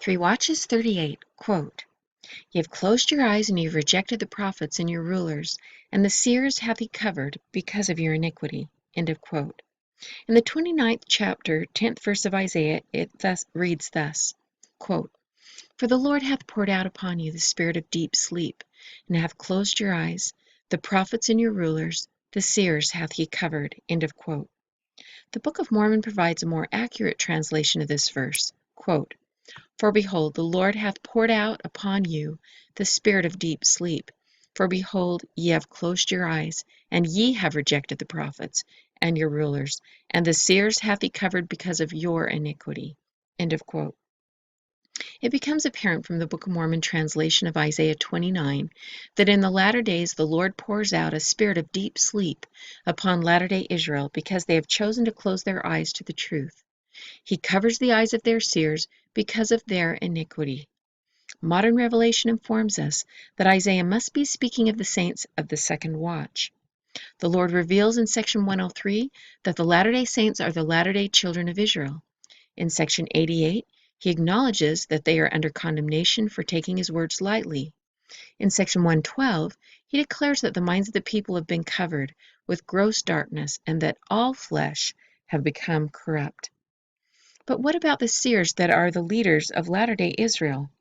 3 Watches 38, quote, "Ye have closed your eyes, and ye have rejected the prophets and your rulers, and the seers hath he covered because of your iniquity." End of quote. In the 29th chapter, 10th verse of Isaiah, it reads thus, quote, "For the Lord hath poured out upon you the spirit of deep sleep, and hath closed your eyes, the prophets and your rulers, the seers hath he covered." End of quote. The Book of Mormon provides a more accurate translation of this verse, quote, "For behold, the Lord hath poured out upon you the spirit of deep sleep. For behold, ye have closed your eyes, and ye have rejected the prophets and your rulers, and the seers hath he covered because of your iniquity." End of quote. It becomes apparent from the Book of Mormon translation of Isaiah 29 that in the latter days the Lord pours out a spirit of deep sleep upon latter-day Israel because they have chosen to close their eyes to the truth. He covers the eyes of their seers because of their iniquity. Modern revelation informs us that Isaiah must be speaking of the saints of the second watch. The Lord reveals in section 103 that the Latter-day Saints are the latter-day children of Israel. In section 88, he acknowledges that they are under condemnation for taking his words lightly. In section 112, he declares that the minds of the people have been covered with gross darkness and that all flesh have become corrupt. But what about the seers that are the leaders of latter-day Israel?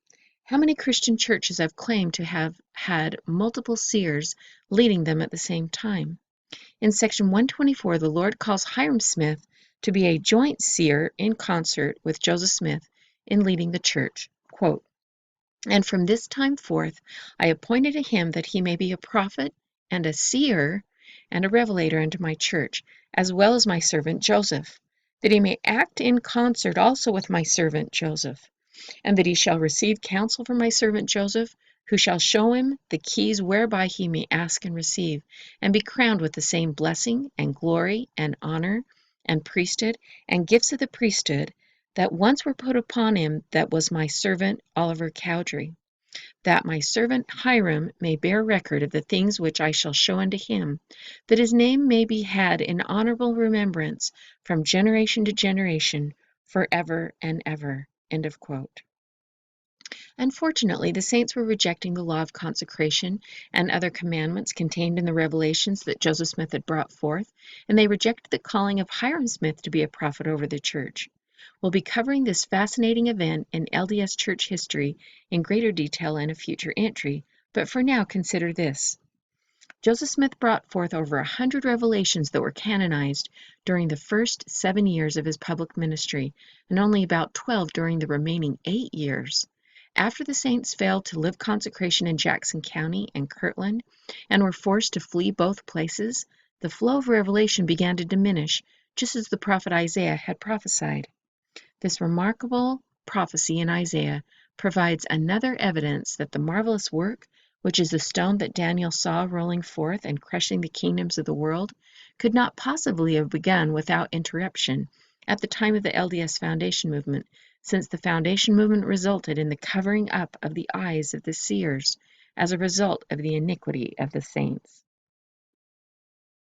How many Christian churches have claimed to have had multiple seers leading them at the same time? In section 124, the Lord calls Hiram Smith to be a joint seer in concert with Joseph Smith in leading the church. Quote, "And from this time forth I appointed him that he may be a prophet and a seer and a revelator unto my church, as well as my servant Joseph, that he may act in concert also with my servant Joseph, and that he shall receive counsel from my servant Joseph, who shall show him the keys whereby he may ask and receive, and be crowned with the same blessing and glory and honor and priesthood and gifts of the priesthood that once were put upon him that was my servant Oliver Cowdery, that my servant Hiram may bear record of the things which I shall show unto him, that his name may be had in honorable remembrance from generation to generation, forever and ever." End of quote. Unfortunately, the saints were rejecting the law of consecration and other commandments contained in the revelations that Joseph Smith had brought forth, and they rejected the calling of Hiram Smith to be a prophet over the church. We'll be covering this fascinating event in LDS church history in greater detail in a future entry, but for now consider this. Joseph Smith brought forth over 100 revelations that were canonized during the first 7 years of his public ministry, and only about 12 during the remaining 8 years. After the saints failed to live consecration in Jackson County and Kirtland, and were forced to flee both places, the flow of revelation began to diminish, just as the prophet Isaiah had prophesied. This remarkable prophecy in Isaiah provides another evidence that the marvelous work, which is the stone that Daniel saw rolling forth and crushing the kingdoms of the world, could not possibly have begun without interruption at the time of the LDS Foundation movement, since the Foundation movement resulted in the covering up of the eyes of the seers as a result of the iniquity of the saints.